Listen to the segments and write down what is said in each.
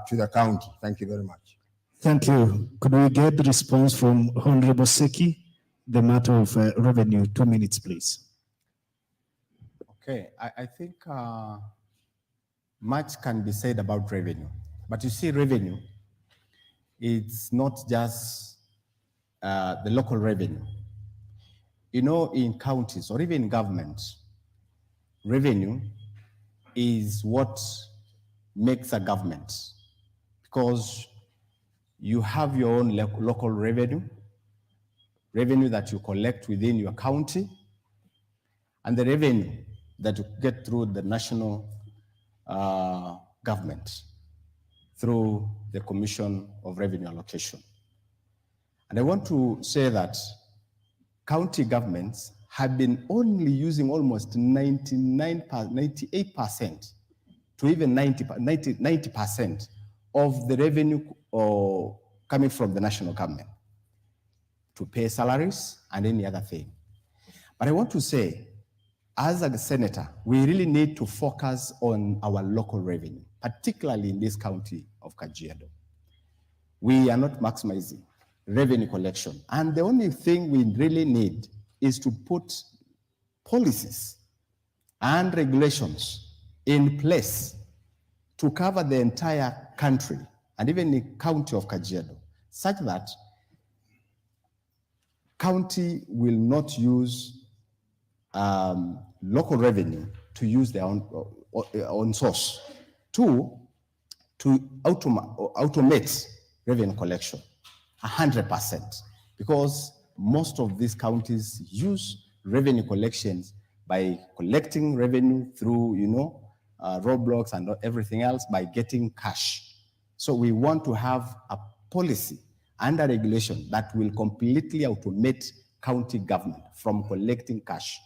to the county. Thank you very much. Thank you. Could we get the response from Honorable Seki? The matter of revenue, 2 minutes, please. Okay, I think much can be said about revenue. But you see, revenue, it's not just the local revenue. You know, in counties or even in government, revenue is what makes a government, because you have your own local revenue that you collect within your county, and the revenue that you get through the national government through the Commission of Revenue Allocation. And I want to say that county governments have been only using almost 98% to even 90% of the revenue coming from the national government to pay salaries and any other thing. But I want to say, as a senator, we really need to focus on our local revenue, particularly in this county of Kajiado. We are not maximizing revenue collection. And the only thing we really need is to put policies and regulations in place to cover the entire country and even the county of Kajiado, such that county will not use local revenue to use their own source to automate revenue collection 100%, because most of these counties use revenue collections by collecting revenue through, roadblocks and everything else by getting cash. So we want to have a policy and a regulation that will completely automate county government from collecting cash,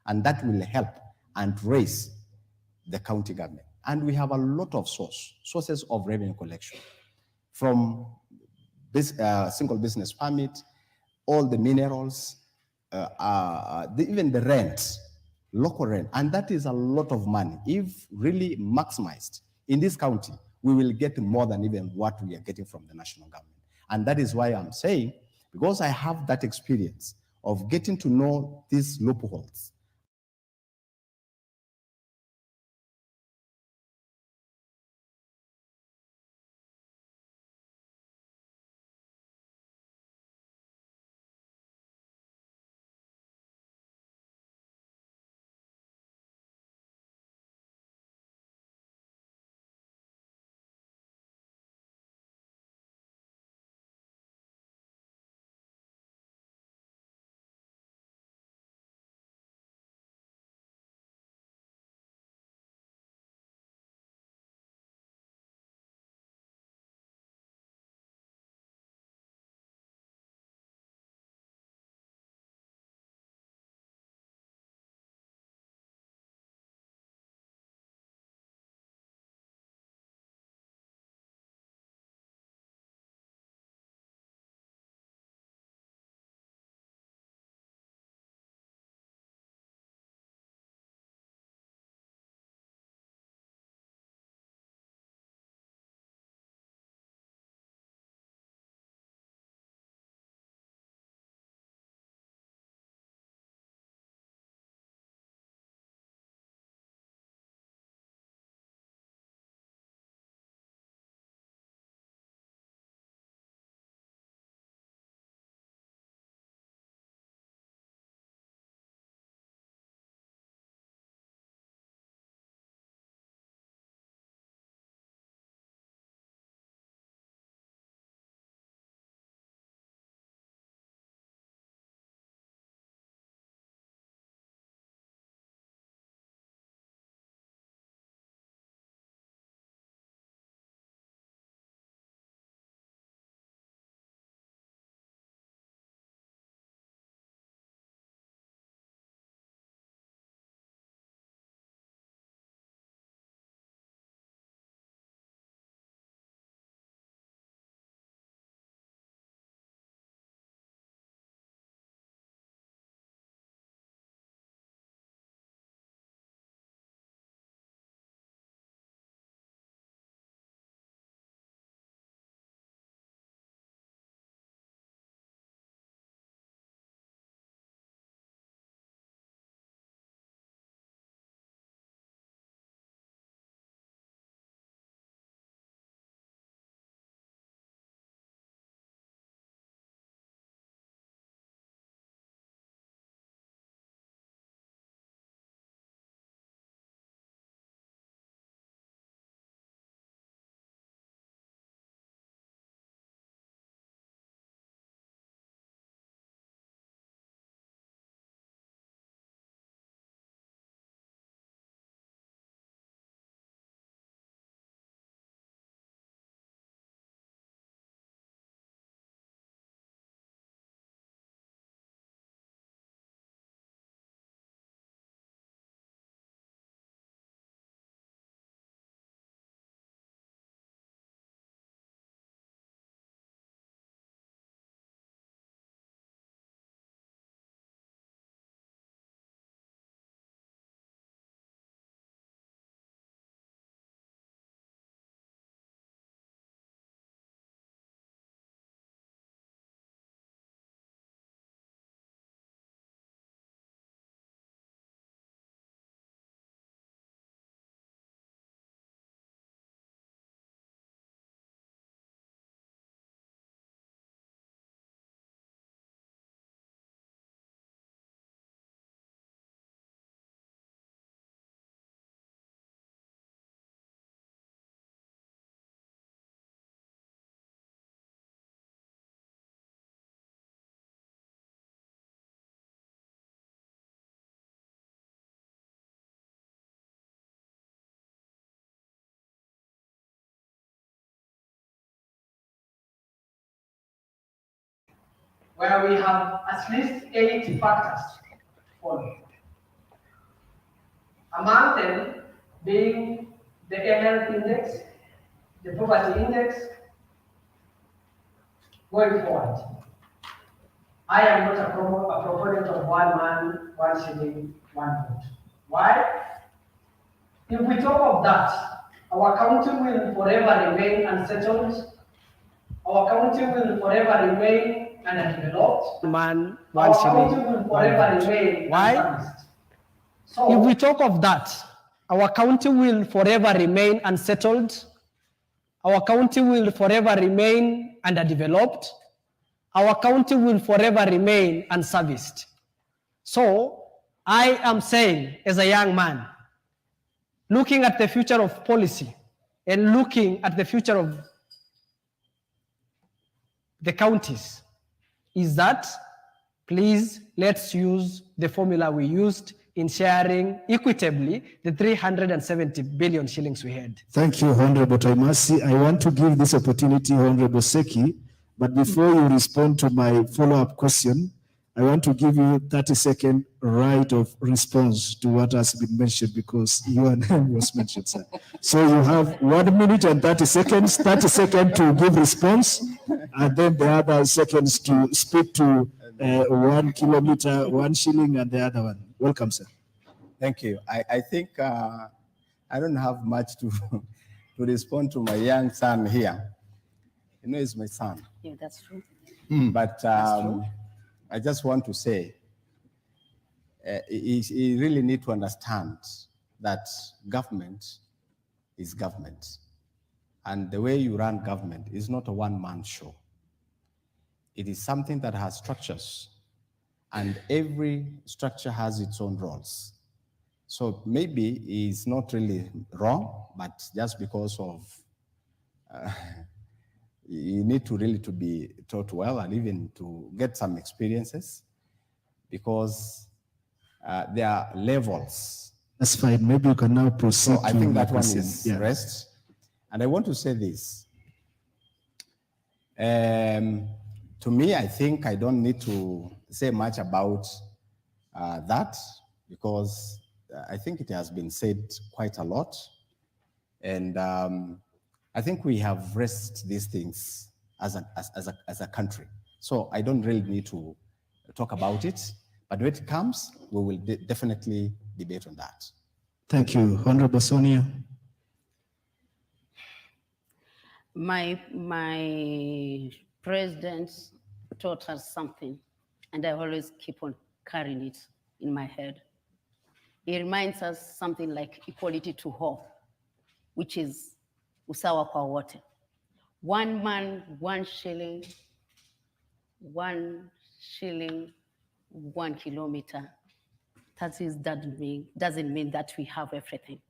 and that will help and raise the county government. And we have a lot of sources of revenue collection, from single business permit, all the minerals, even the rent, local rent, and that is a lot of money. If really maximized in this county, we will get more than even what we are getting from the national government. And that is why I'm saying, because I have that experience of getting to know these loopholes, where we have at least 8 factors followed. Among them being the health index, the poverty index. Going forward, I am not a proponent of 1 man, 1 shilling, 1 vote. Why? If we talk of that, our county will forever remain unsettled. Our county will forever remain undeveloped. Man, 1 Our shilling, county will 1 forever vote. remain Why? unserviced. If So, we talk of that, our county will forever remain unsettled. Our county will forever remain underdeveloped. Our county will forever remain unserviced. So I am saying, as a young man, looking at the future of policy and looking at the future of the counties, is that please let's use the formula we used in sharing equitably the 370 billion shillings we had. Thank you, Honorable Taimasi. I want to give this opportunity, Honorable Seki, but before you respond to my follow-up question, I want to give you 30-second right of response to what has been mentioned because your name was mentioned, sir. So you have 1 minute and 30 seconds, 30 seconds to give response, and then the other seconds to speak to 1 kilometer, 1 shilling, and the other one. Welcome, sir. Thank you. I think I don't have much to to respond to my young son here. You know, he's my son. Yeah, that's true. But I just want to say, he really need to understand that government is government. And the way you run government is not a one-man show. It is something that has structures, and every structure has its own roles. So maybe it's not really wrong, but just because of you need to really to be taught well and even to get some experiences, because there are levels. That's fine. Maybe you can now proceed. So I think that one is rest. And I want to say this. To me, I think I don't need to say much about that, because I think it has been said quite a lot. And I think we have raised these things as a country. So I don't really need to talk about it, but when it comes, we will definitely debate on that. Thank you. Honorable Sonia. My president taught us something, and I always keep on carrying it in my head. It reminds us something like equality to all, which is usawa kwa wote. 1 man, 1 shilling, 1 shilling, 1 kilometer. Doesn't mean that we have everything.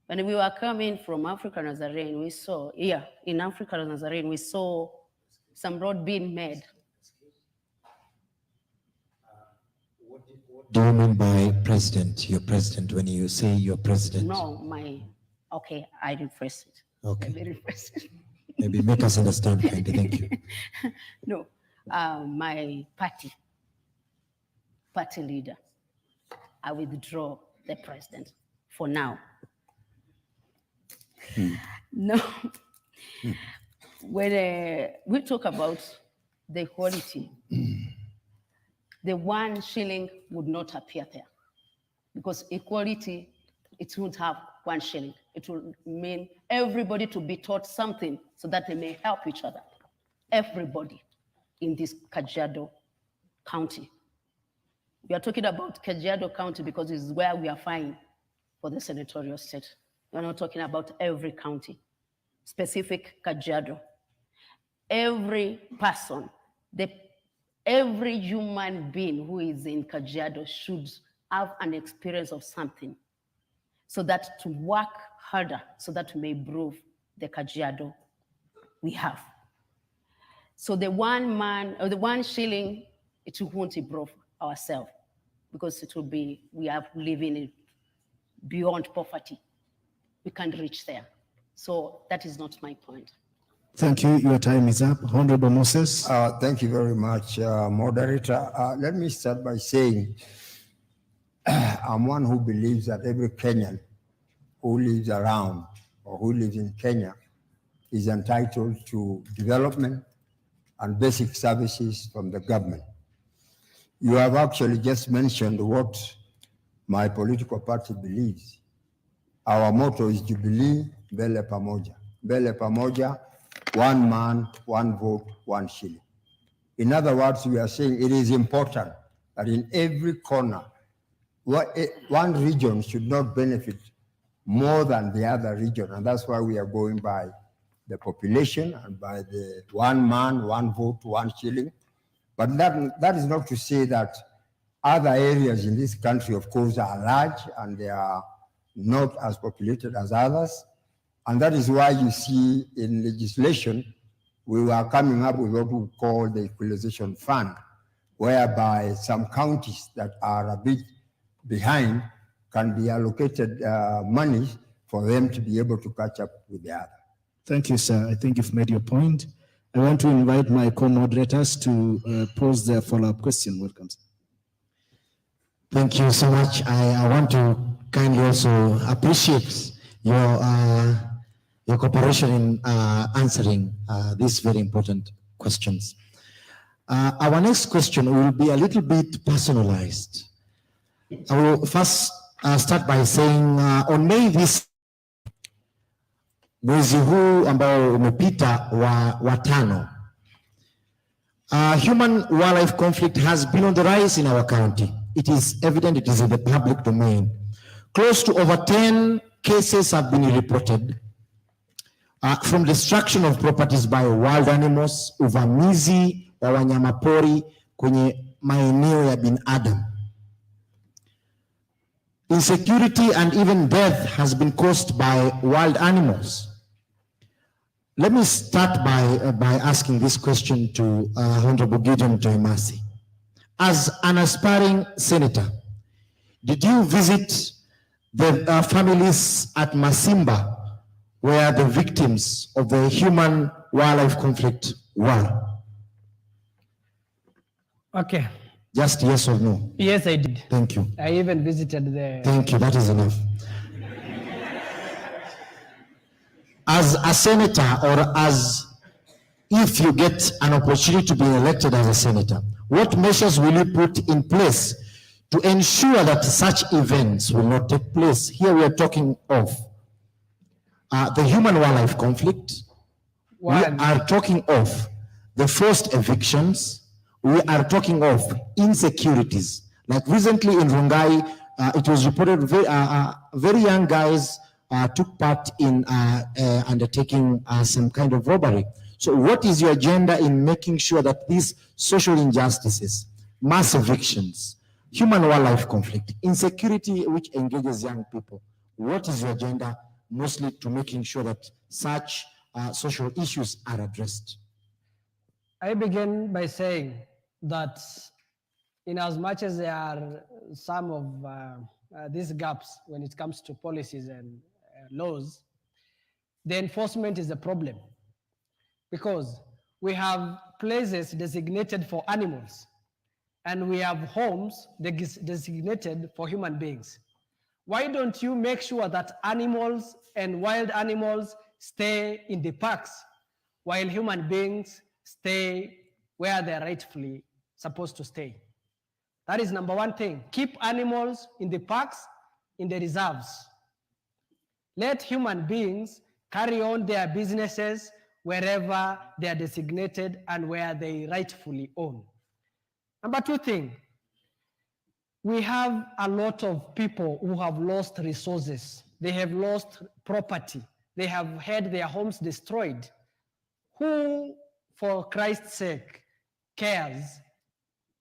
When we were coming from Africa Nazarene, we saw, in Africa Nazarene, we saw some road being made. What do you mean by president, your president, when you say your president? No, okay, I rephrase it. Okay. Let me rephrase it. Maybe make us understand, kindly. Thank you. No, my party leader, I withdraw the president for now. No, when we talk about the equality, the 1 shilling would not appear there, because equality, it won't have 1 shilling. It will mean everybody to be taught something so that they may help each other. Everybody in this Kajiado County. We are talking about Kajiado County because it's where we are fighting for the senatorial state. We're not talking about every county, specific Kajiado. Every person, every human being who is in Kajiado should have an experience of something, so that to work harder, so that we may improve the Kajiado we have. So the 1 man, or the 1 shilling, it won't improve ourselves, because it will be, we are living beyond poverty. We can't reach there. So that is not my point. Thank you. Your time is up. Honorable Moses. Thank you very much, moderator. Let me start by saying I'm one who believes that every Kenyan who lives around or who lives in Kenya is entitled to development and basic services from the government. You have actually just mentioned what my political party believes. Our motto is Jubilee, Mbele Pamoja. Mbele Pamoja, one man, one vote, one shilling. In other words, we are saying it is important that in every corner, one region should not benefit more than the other region. And that's why we are going by the population and by the one man, one vote, one shilling. But that is not to say that other areas in this country, of course, are large and they are not as populated as others. And that is why you see in legislation, we were coming up with what we call the equalization fund, whereby some counties that are a bit behind can be allocated money for them to be able to catch up with the other. Thank you, sir. I think you've made your point. I want to invite my co-moderators to pose their follow-up question. Welcome, sir. Thank you so much. I want to kindly also appreciate your cooperation in answering these very important questions. Our next question will be a little bit personalized. I will first start by saying on May this mwezi huu ambao umepita wa tano, human wildlife conflict has been on the rise in our county. It is evident, it is in the public domain. Close to over 10 cases have been reported from destruction of properties by wild animals, uvamizi wa wanyamapori kwenye maeneo ya binadamu. Insecurity and even death has been caused by wild animals. Let me start by asking this question to Honorable Gideon Toimasi. As an aspiring senator, did you visit the families at Masimba where the victims of the human wildlife conflict were? Okay. Just yes or no? Yes, I did. Thank you. I even visited the. Thank you, that is enough. As a senator, or as if you get an opportunity to be elected as a senator, what measures will you put in place to ensure that such events will not take place? Here we are talking of the human wildlife conflict. We are talking of the forced evictions. We are talking of insecurities. Like recently in Rongai, it was reported very young guys took part in undertaking some kind of robbery. So what is your agenda in making sure that these social injustices, mass evictions, human wildlife conflict, insecurity which engages young people, what is your agenda mostly to making sure that such social issues are addressed? I begin by saying that in as much as there are some of these gaps when it comes to policies and laws, the enforcement is a problem, because we have places designated for animals and we have homes designated for human beings. Why don't you make sure that animals and wild animals stay in the parks while human beings stay where they're rightfully supposed to stay? That is number one thing. Keep animals in the parks, in the reserves. Let human beings carry on their businesses wherever they are designated and where they rightfully own. Number two thing, we have a lot of people who have lost resources. They have lost property. They have had their homes destroyed. Who, for Christ's sake, cares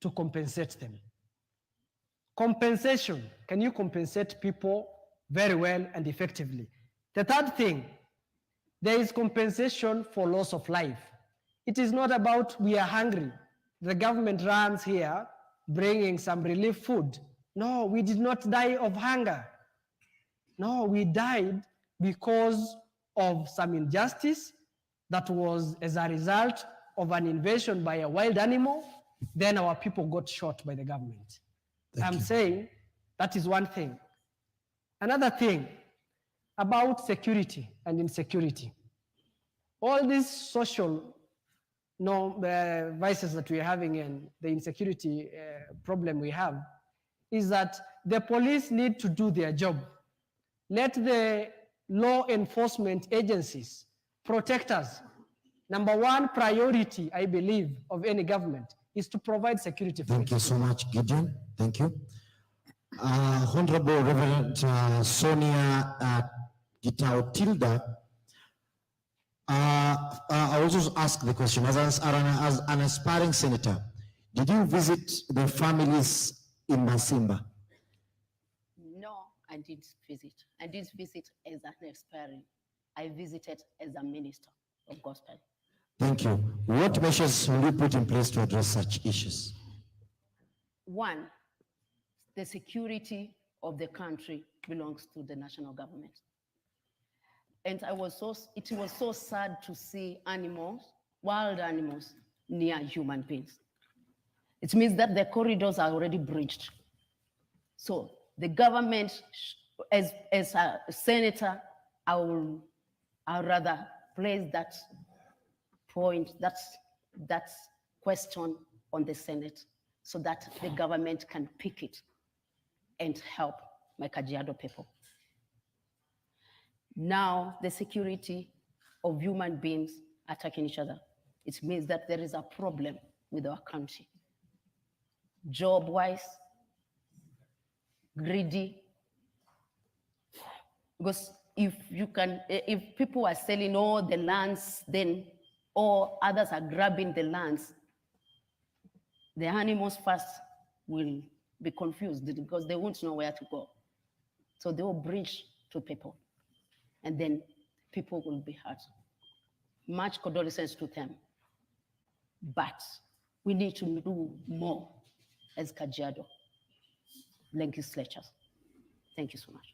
to compensate them? Compensation. Can you compensate people very well and effectively? The third thing, there is compensation for loss of life. It is not about we are hungry. The government runs here bringing some relief food. No, we did not die of hunger. No, we died because of some injustice, that was as a result of an invasion by a wild animal, then our people got shot by the government. I'm saying that is one thing. Another thing about security and insecurity. All these social vices that we're having and the insecurity problem we have is that the police need to do their job. Let the law enforcement agencies protect us. Number one priority, I believe, of any government is to provide security for Thank you so much, Gideon. Thank you. Honorable Reverend Sonia Gitao Tilda, I will just ask the question, as an aspiring senator, did you visit the families in Masimba? No, I didn't visit. I didn't visit as an aspiring. I visited as a minister of gospel. Thank you. What measures will you put in place to address such issues? One, the security of the country belongs to the national government. And it was so sad to see animals, wild animals, near human beings. It means that the corridors are already breached. So the government, as a senator, I'd rather place that point, that question on the Senate so that the government can pick it and help my Kajiado people. Now, the security of human beings attacking each other, it means that there is a problem with our country. Job-wise, greedy, because if people are selling all the lands, then all others are grabbing the lands, the animals first will be confused because they won't know where to go. So they will bridge to people, and then people will be hurt. Much condolences to them. But we need to do more as Kajiado legislatures. Thank you so much.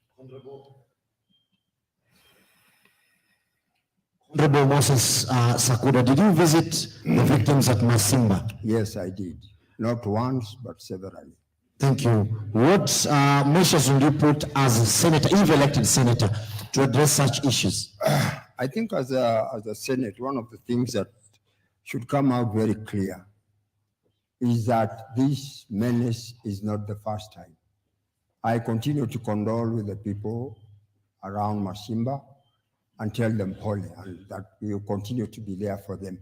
Honorable Moses Sakuda, did you visit the victims at Masimba? Yes, I did. Not once, but severally. Thank you. What measures will you put as a senator, if elected senator, to address such issues? I think as a Senate, one of the things that should come out very clear is that this menace is not the first time. I continue to condole with the people around Masimba and tell them wholly, and that we will continue to be there for them.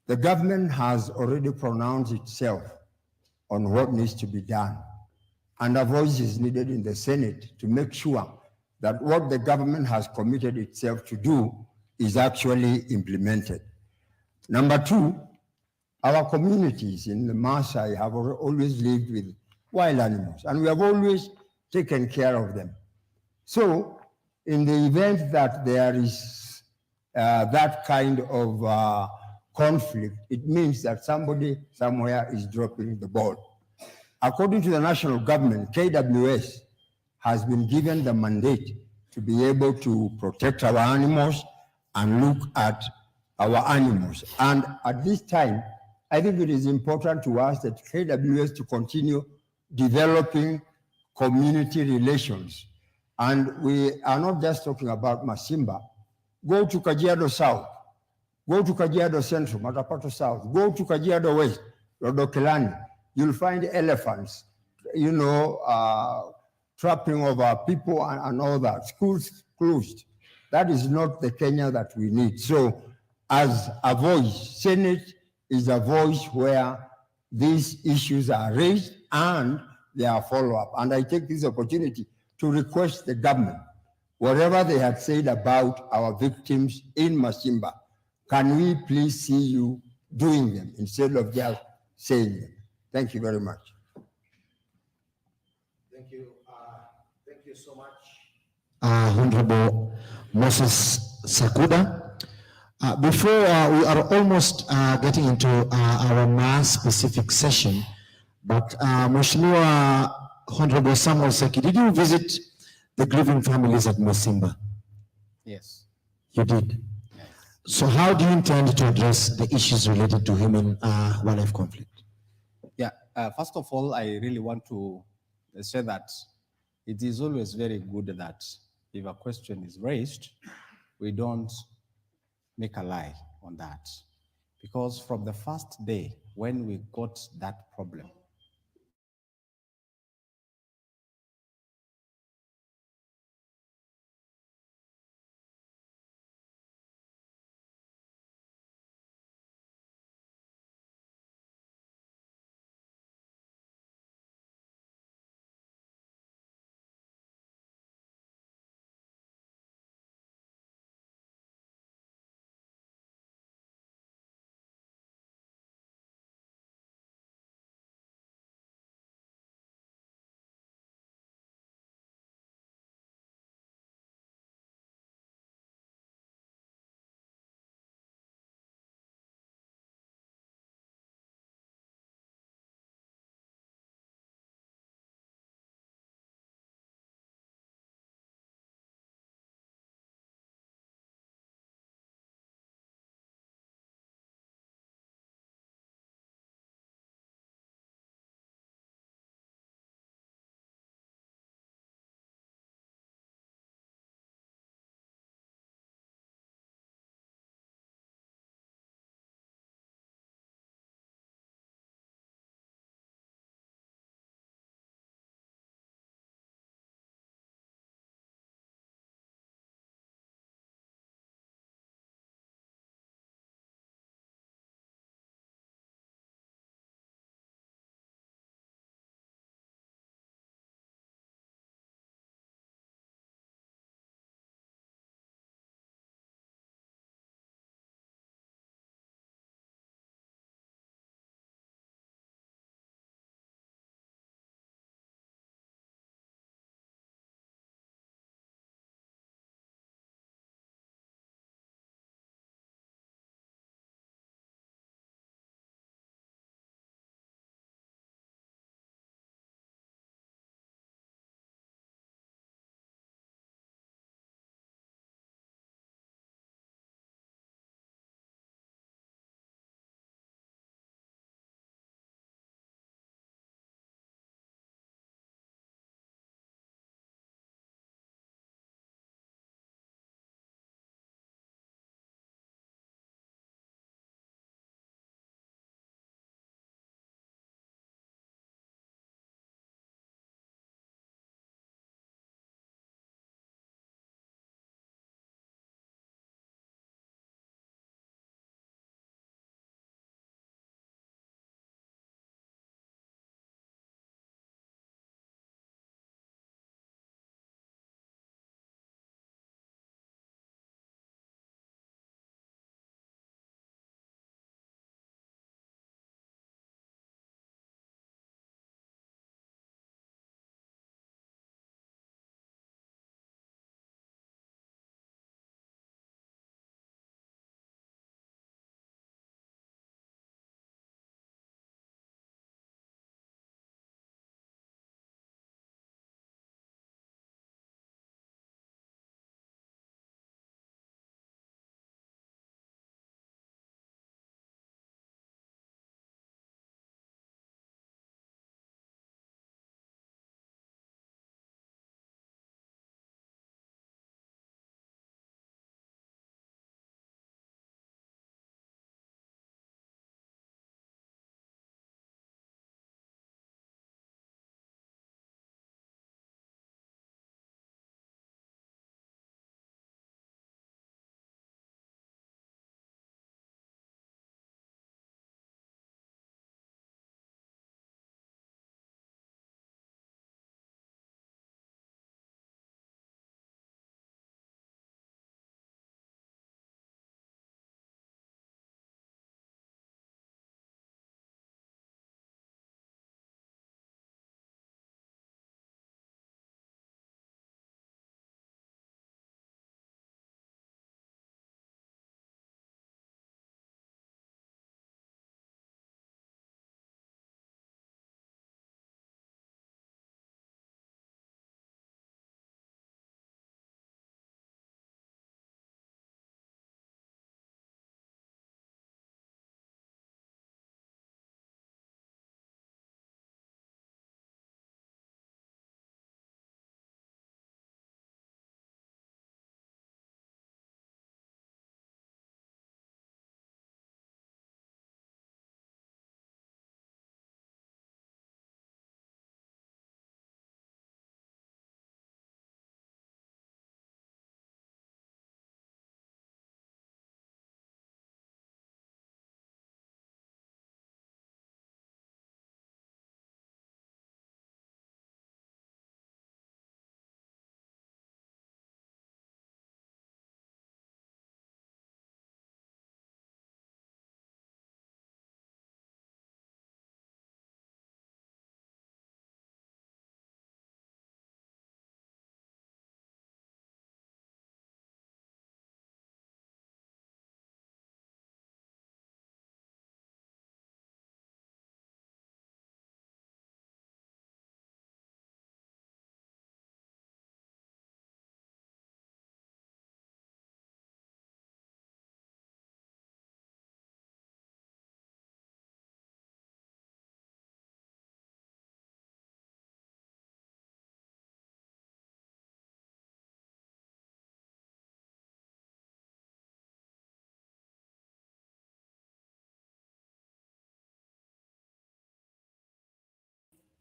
The government has already pronounced itself on what needs to be done, and a voice is needed in the Senate to make sure that what the government has committed itself to do is actually implemented. Number two, our communities in the Maasai have always lived with wild animals, and we have always taken care of them. So in the event that there is that kind of conflict, it means that somebody somewhere is dropping the ball. According to the national government, KWS has been given the mandate to be able to protect our animals and look at our animals. And at this time, I think it is important to ask that KWS to continue developing community relations. And we are not just talking about Masimba. Go to Kajiado South, go to Kajiado Central, Matapato South, go to Kajiado West, Rodokelani. You'll find elephants, trapping of our people and all that. Schools closed. That is not the Kenya that we need. So as a voice, Senate is a voice where these issues are raised and they are follow-up. And I take this opportunity to request the government, whatever they had said about our victims in Masimba, can we please see you doing them instead of just saying them? Thank you very much. Thank you so much. Honorable Moses Sakuda. Before we are almost getting into our mass-specific session, but Mheshimiwa Honorable Samuel Seki, did you visit the grieving families at Masimba? Yes. You did? Yes. So how do you intend to address the issues related to human wildlife conflict? Yeah, first of all, I really want to say that it is always very good that if a question is raised, we don't make a lie on that. Because from the first day when we got that problem,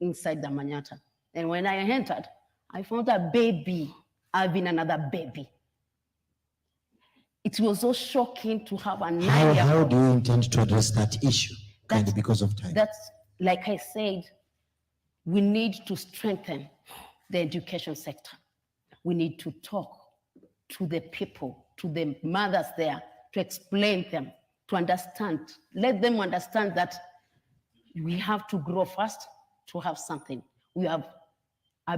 inside the Manyata. And when I entered, I found a baby having another baby. It was so shocking to have a 9-year-old. How do you intend to address that issue? Kind of because of time. That's, like I said, we need to strengthen the education sector. We need to talk to the people, to the mothers there, to explain them, to understand, let them understand that we have to grow fast to have something. As a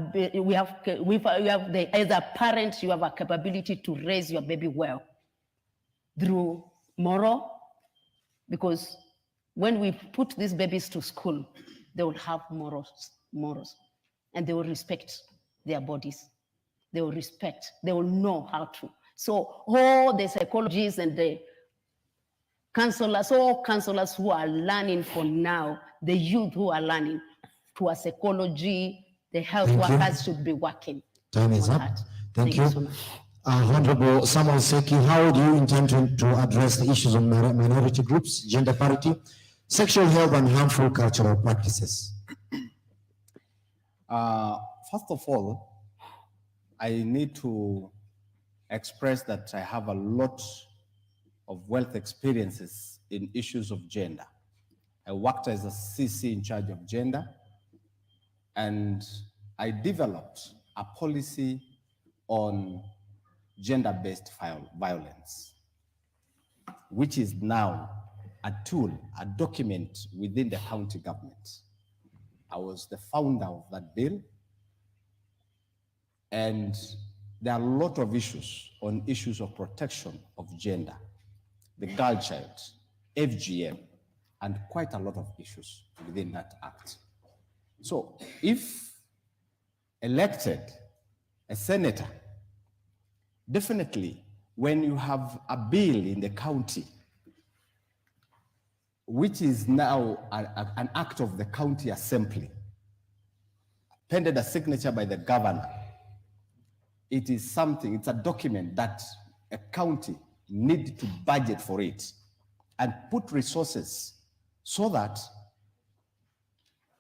parent, you have a capability to raise your baby well through moral, because when we put these babies to school, they will have morals, and they will respect their bodies. They will respect, they will know how to. So all the psychologists and the counselors, all counselors who are learning for now, the youth who are learning to a psychology, the health workers should be working. Time is on up. that. Thank you. So much. Honorable Samuel Seki, how do you intend to address the issues of minority groups, gender parity, sexual health, and harmful cultural practices? First of all, I need to express that I have a lot of wealth experiences in issues of gender. I worked as a CC in charge of gender, and I developed a policy on gender-based violence, which is now a tool, a document within the county government. I was the founder of that bill, and there are a lot of issues on issues of protection of gender, the girl child, FGM, and quite a lot of issues within that act. So if elected a senator, definitely when you have a bill in the county, which is now an act of the county assembly, pended a signature by the governor, it is something, it's a document that a county needs to budget for it and put resources so that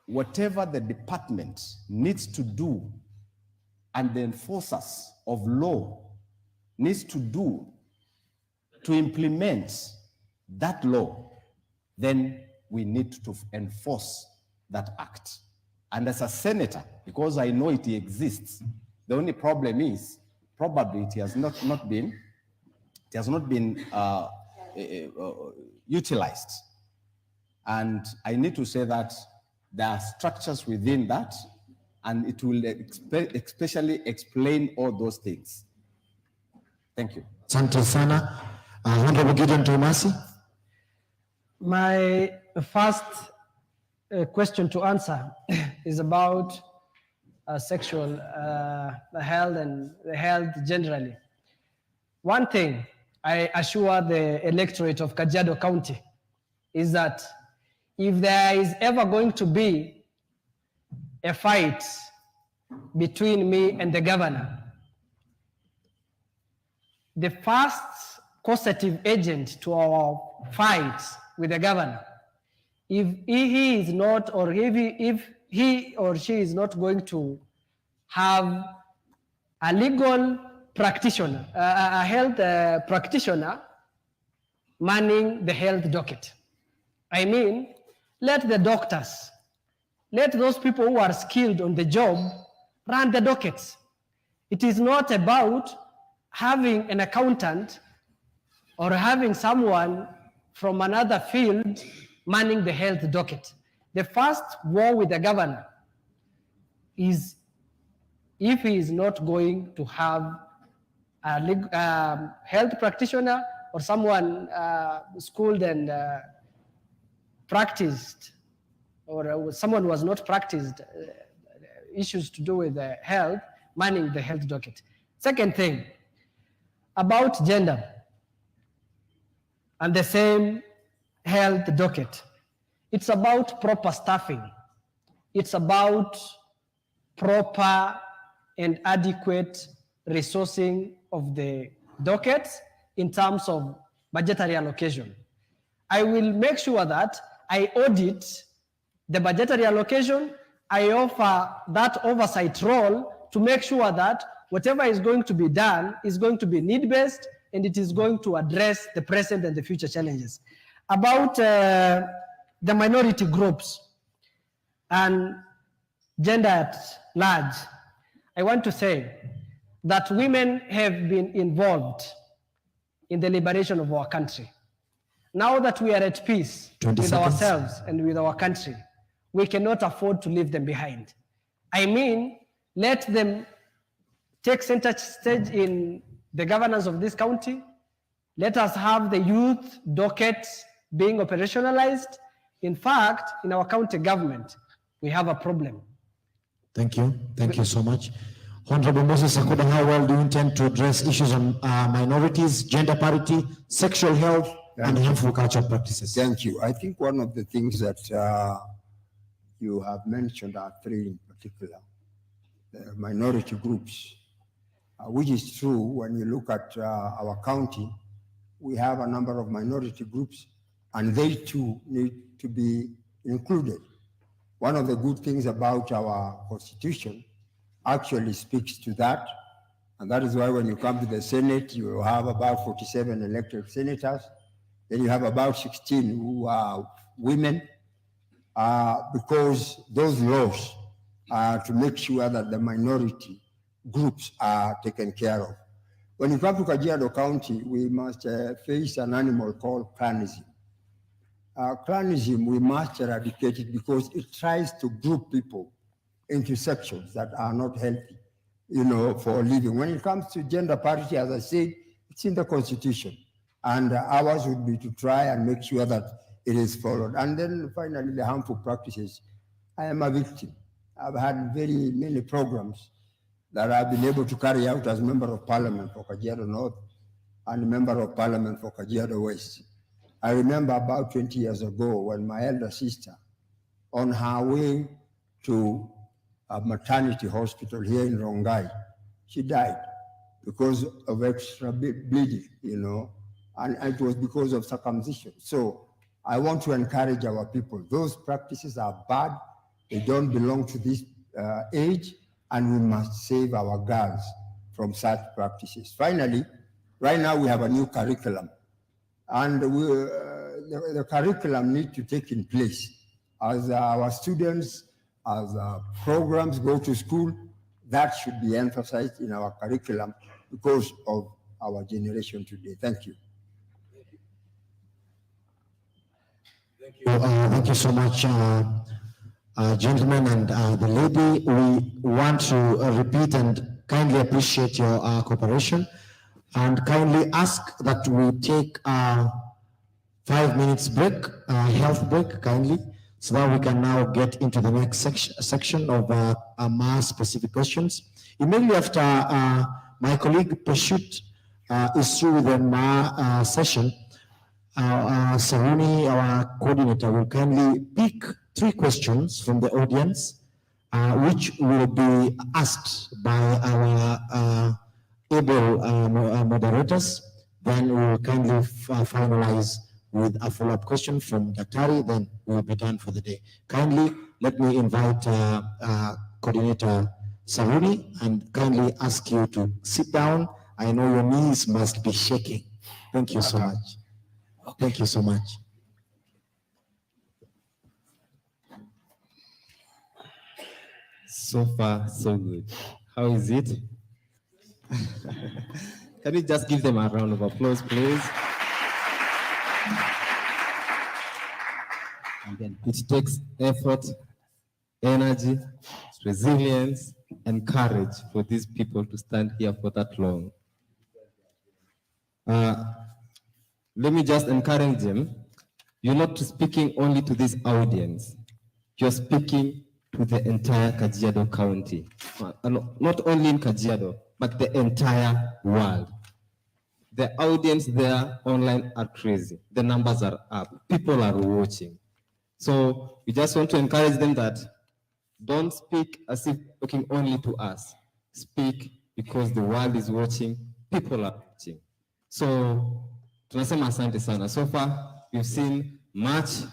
whatever the department needs to do and the enforcers of law needs to do to implement that law, then we need to enforce that act. And as a senator, because I know it exists, the only problem is probably it has not been utilized. And I need to say that there are structures within that, and it will especially explain all those things. Thank you. Asante sana. Honorable Gideon Tomasi. My first question to answer is about sexual health and health generally. One thing I assure the electorate of Kajiado County is that if there is ever going to be a fight between me and the governor, the first causative agent to our fight with the governor, if he is not, or if he or she is not going to have a legal practitioner, a health practitioner manning the health docket. I mean, let the doctors, let those people who are skilled on the job run the dockets. It is not about having an accountant or having someone from another field manning the health docket. The first war with the governor is if he is not going to have a health practitioner or someone schooled and practiced, or someone who has not practiced issues to do with health, manning the health docket. Second thing, about gender and the same health docket. It's about proper staffing. It's about proper and adequate resourcing of the dockets in terms of budgetary allocation. I will make sure that I audit the budgetary allocation I offer that oversight role to make sure that whatever is going to be done is going to be need-based and it is going to address the present and the future challenges. About the minority groups and gender at large, I want to say that women have been involved in the liberation of our country. Now that we are at peace 20 with seconds. ourselves and with our country, we cannot afford to leave them behind. I mean, let them take center stage in the governance of this county. Let us have the youth dockets being operationalized. In fact, in our county government, we have a problem. Thank you. Thank you so much. Honorable Moses Sakuda, how well do you intend to address issues on minorities, gender parity, sexual health, and harmful cultural practices? Thank you. I think one of the things that you have mentioned are three in particular, the minority groups, which is true. When you look at our county, we have a number of minority groups, and they too need to be included. One of the good things about our constitution actually speaks to that, and that is why when you come to the Senate, you have about 47 elected senators, then you have about 16 who are women, because those laws are to make sure that the minority groups are taken care of. When you come to Kajiado County, we must face an animal called clanism. Clanism, we must eradicate it because it tries to group people into sections that are not healthy, for a living. When it comes to gender parity, as I said, it's in the constitution, and ours would be to try and make sure that it is followed. And then finally, the harmful practices. I am a victim. I've had very many programs that I've been able to carry out as member of parliament for Kajiado North and member of parliament for Kajiado West. I remember about 20 years ago when my elder sister, on her way to a maternity hospital here in Rongai, she died because of extra bleeding, and it was because of circumcision. So I want to encourage our people. Those practices are bad. They don't belong to this age, and we must save our girls from such practices. Finally, right now we have a new curriculum, and the curriculum needs to take in place as our students, as programs go to school. That should be emphasized in our curriculum because of our generation today. Thank you. Thank you so much, gentlemen and the lady. We want to repeat and kindly appreciate your cooperation and kindly ask that we take a 5 minutes break, health break, kindly, so that we can now get into the next section of mass specific questions. Immediately after my colleague Pashut is through with the session, Saruni, our coordinator, will kindly pick 3 questions from the audience, which will be asked by our able moderators. Then we will kindly finalize with a follow-up question from Daktari, then we will be done for the day. Kindly let me invite coordinator Saruni and kindly ask you to sit down. I know your knees must be shaking. Thank you so much. Thank you so much. So far, so good. How is it? Can we just give them a round of applause, please? It takes effort, energy, resilience, and courage for these people to stand here for that long. Let me just encourage them. You're not speaking only to this audience. You're speaking to the entire Kajiado County. Not only in Kajiado, but the entire world. The audience there online are crazy. The numbers are up. People are watching. So we just want to encourage them that don't speak as if talking only to us. Speak because the world is watching, people are watching. So tunasema asante sana. So far, we've seen much.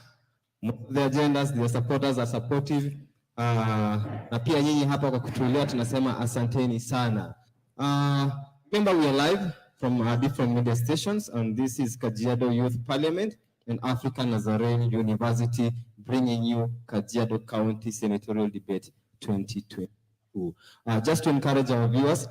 The agendas, the supporters are supportive. Na pia nyinyi hapa kwa kutulia tunasema asanteni sana. Remember we are live from different media stations, and this is Kajiado Youth Parliament and African Nazarene University bringing you Kajiado County Senatorial Debate 2022. Just to encourage our viewers,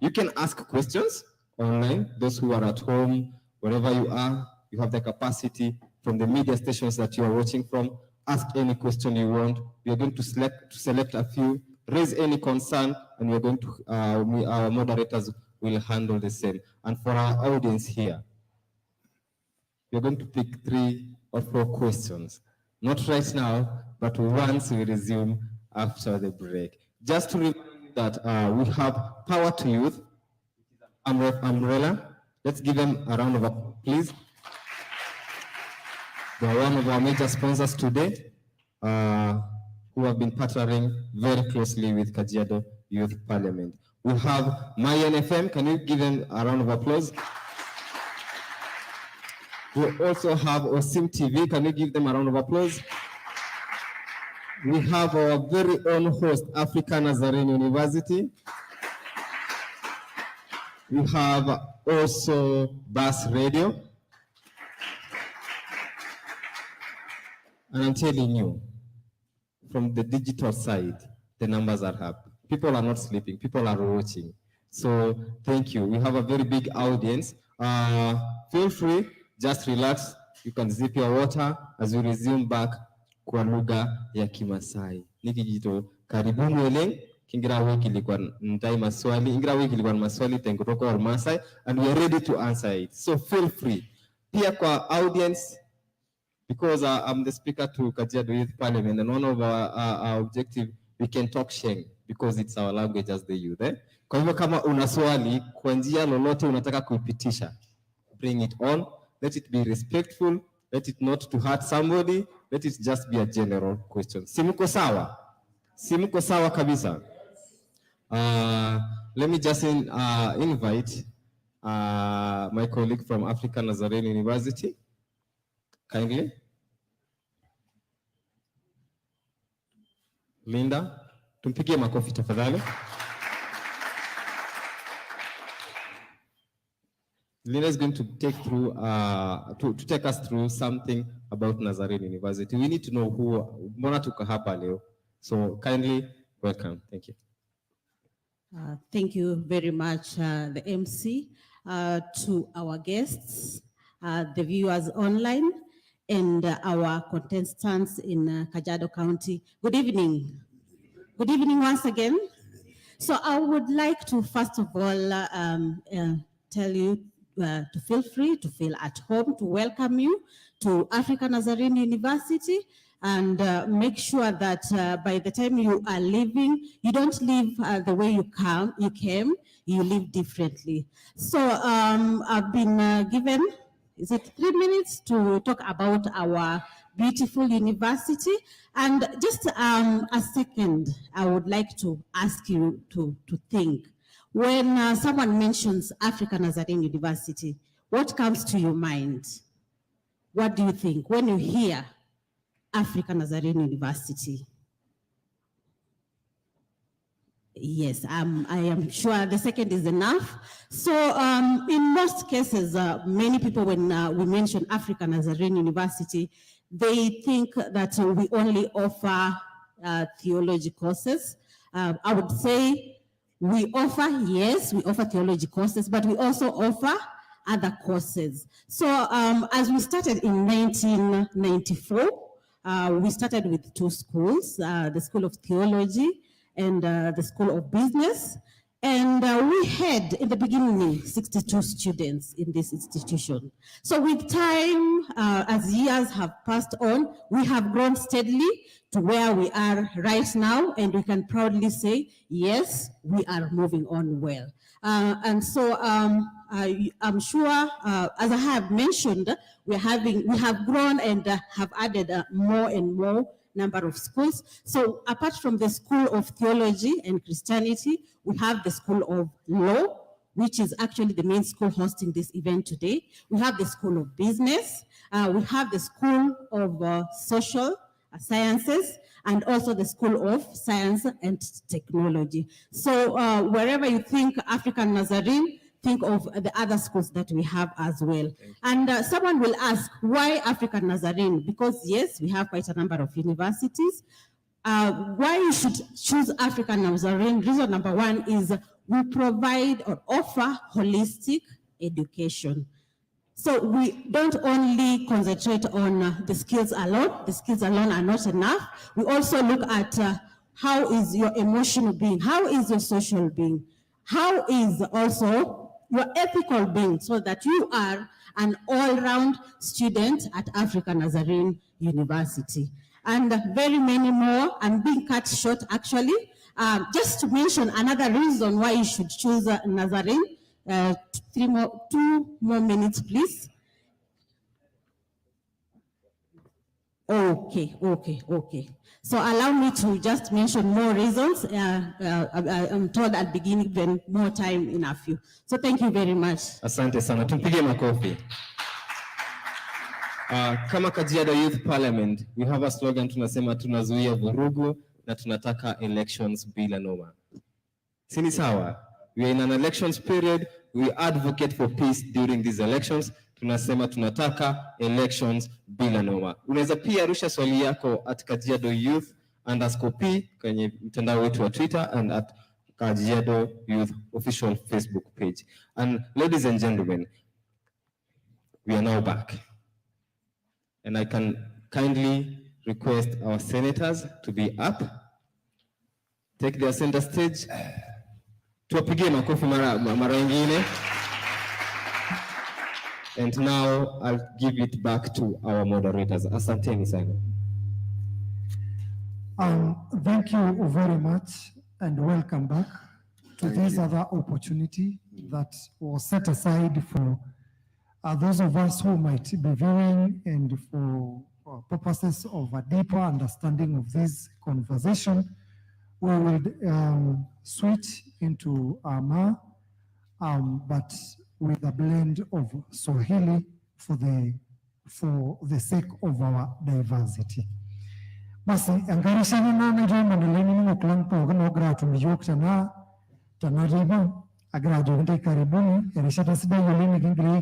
you can ask questions online. Those who are at home, wherever you are, you have the capacity from the media stations that you are watching from. Ask any question you want. We are going to select a few, raise any concern, and we're going to, our moderators will handle the same. And for our audience here, we're going to pick 3 or 4 questions. Not right now, but once we resume after the break. Just to remind you that we have Power to Youth, umbrella. Let's give them a round of applause, please. They are one of our major sponsors today, who have been partnering very closely with Kajiado Youth Parliament. We have Mayan FM. Can you give them a round of applause? We also have Osim TV. Can you give them a round of applause? We have our very own host, African Nazarene University. We have also Bass Radio. And I'm telling you, from the digital side, the numbers are up. People are not sleeping, people are watching. So thank you. We have a very big audience. Feel free, just relax. You can zip your water as we resume back kwa lugha ya Kimasai. Nikijito karibu mwele, kingira wiki ilikuwa ntai maswali, ingira wiki ilikuwa maswali tengutoka wa Masai, and we are ready to answer it. So feel free. Pia kwa audience, because I'm the speaker to Kajiado Youth Parliament, and one of our objective, we can talk Sheng, because it's our language as the youth. Kwa hivyo kama una swali, kwa njia lolote unataka kuipitisha, bring it on. Let it be respectful. Let it not to hurt somebody. Let it just be a general question. Simuko sawa? Simuko sawa kabisa? Let me just invite my colleague from African Nazarene University. Kindly. Linda, tumpigie makofi tafadhali. Linda is going to take through to take us through something about Nazarene University. We need to know who mbona tuko hapa leo. So kindly welcome. Thank you. Thank you very much, the MC, to our guests, the viewers online, and our contestants in Kajiado County. Good evening. Good evening once again. So I would like to first of all tell you to feel free, to feel at home, to welcome you to African Nazarene University, and make sure that by the time you are leaving, you don't leave the way you came, you leave differently. So I've been given, is it 3 minutes to talk about our beautiful university? And just a second, I would like to ask you to think. When someone mentions African Nazarene University, what comes to your mind? What do you think when you hear African Nazarene University? Yes, I am sure the second is enough. So in most cases, many people, when we mention African Nazarene University, they think that we only offer theology courses. I would say we offer, yes, we offer theology courses, but we also offer other courses. So as we started in 1994, we started with 2 schools, the School of Theology and the School of Business. And we had, in the beginning, 62 students in this institution. So with time, as years have passed on, we have grown steadily to where we are right now, and we can proudly say, yes, we are moving on well. And so I'm sure, as I have mentioned, we have grown and have added more and more number of schools. So apart from the School of Theology and Christianity, we have the School of Law, which is actually the main school hosting this event today. We have the School of Business. We have the School of Social Sciences. and also the School of Science and Technology. So wherever you think African Nazarene, think of the other schools that we have as well. And someone will ask, why African Nazarene? Because yes, we have quite a number of universities. Why you should choose African Nazarene? Reason number one is we provide or offer holistic education. So we don't only concentrate on the skills alone. The skills alone are not enough. We also look at how is your emotional being, how is your social being, how is also your ethical being, so that you are an all-round student at African Nazarene University. And very many more. I'm being cut short actually. Just to mention another reason why you should choose Nazarene. 2 more minutes, please. Okay. So allow me to just mention more reasons. I'm told I'll begin even more time in a few. So thank you very much. Asante sana, tumpige makofi. Kama Kajiado Youth Parliament, we have a slogan, tunasema tunazuia vurugu na tunataka elections bila noma. Sini sawa? We are in an elections period. We advocate for peace during these elections. Tunasema tunataka elections bila noma. Unaweza pia rusha swali yako at Kajiado Youth _P kwenye mtandao wetu wa Twitter and at Kajiado Youth official Facebook page. And ladies and gentlemen, we are now back. And I can kindly request our senators to be up, take their center stage. Tuwapigie makofi mara ingine. And now I'll give it back to our moderators. Asanteni sana. Thank you very much and welcome back to this other opportunity that was set aside for those of us who might be viewing and for purposes of a deeper understanding of this conversation. We will switch into Ama, but with a blend of Swahili for the sake of our diversity. Basi angarishani na nijomba nalini ni muklang po gano gratu miyok tana ribu agradu hindi karibuni erishata sida yulini kingri